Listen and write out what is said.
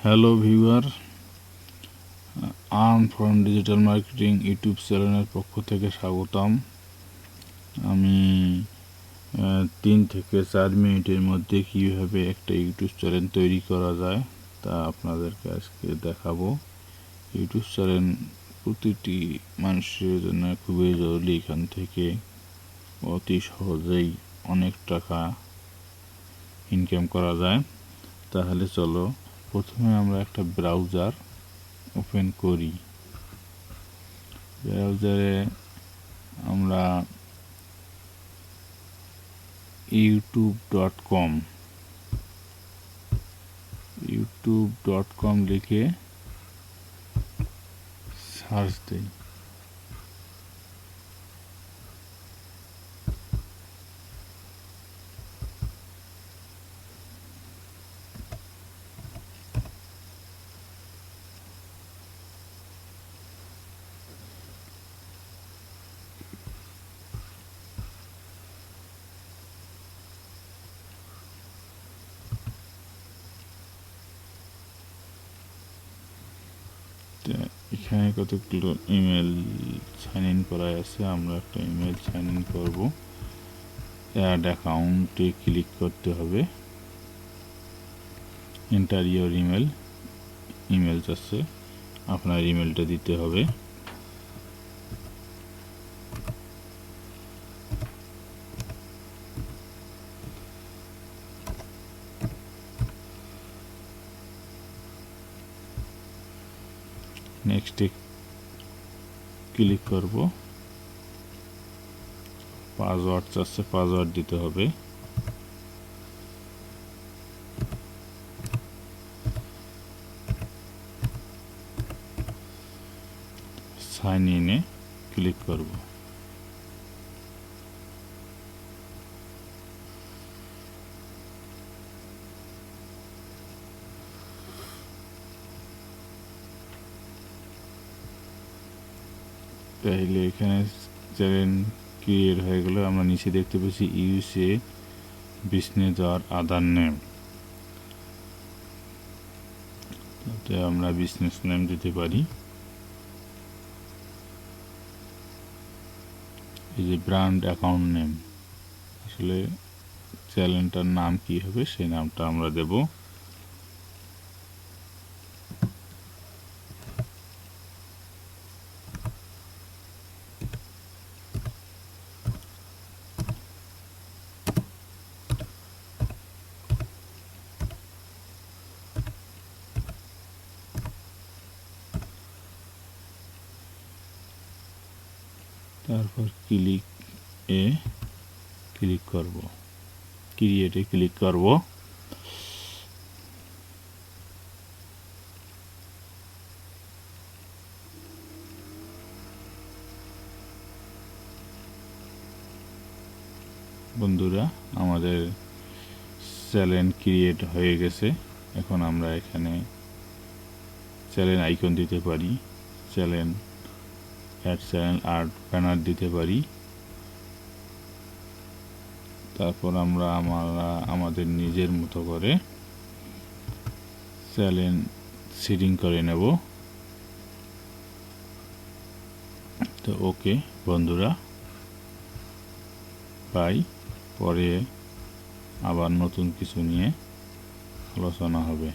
Hello viewer, earn from digital marketing YouTube চ্যানেলের পক্ষ থেকে স্বাগতম। আমি 3 থেকে 4 মিনিটের মধ্যে কীভাবে একটা ইউটিউব চ্যানেল তৈরি করা যায় তা আপনাদেরকে আজকে দেখাবো। ইউটিউব চ্যানেল প্রতিটি মানুষের জন্য খুবই জরুরি। এখান থেকে অতি সহজেই অনেক টাকা ইনকাম করা যায়। তাহলে চলো প্রথমে আমরা একটা ব্রাউজার ওপেন করি। ব্রাউজারে আমরা youtube.com লিখে সার্চ দিই। এখানে কতগুলো ইমেল সাইন ইন করা আছে, আমরা একটা ইমেল সাইন ইন করবো। অ্যাড অ্যাকাউন্টে ক্লিক করতে হবে। এন্টার ইওর ইমেল আছে, আপনার ইমেলটা দিতে হবে। নেক্সটে ক্লিক করব। পাসওয়ার্ড আছে, পাসওয়ার্ড দিতে হবে। সাইন ইনে ক্লিক করব। তাহলে এখানে চ্যানেল ক্রিয়েট হয়ে গেল। আমরা নিচে দেখতে পাচ্ছি ইউএসএ বিজনেস আর আদার নেম। তাতে আমরা বিজনেস নেম দিতে পারি। এই যে ব্র্যান্ড অ্যাকাউন্ট নেম, আসলে চ্যানেলটার নাম কি হবে সেই নামটা আমরা দেব। তারপর ক্লিক করব, ক্রিয়েটে ক্লিক করব। বন্ধুরা, আমাদের চ্যানেল ক্রিয়েট হয়ে গেছে। এখন আমরা এখানে চ্যানেল আইকন দিতে পারি, চ্যানেল আর্ট ব্যানার দিতে পারি। তারপর আমরা আমাদের নিজের মতো করে চ্যানেল সেটিং করে নেব। তো ওকে বন্ধুরা, বাই। পরে আবার নতুন কিছু নিয়ে আলোচনা হবে।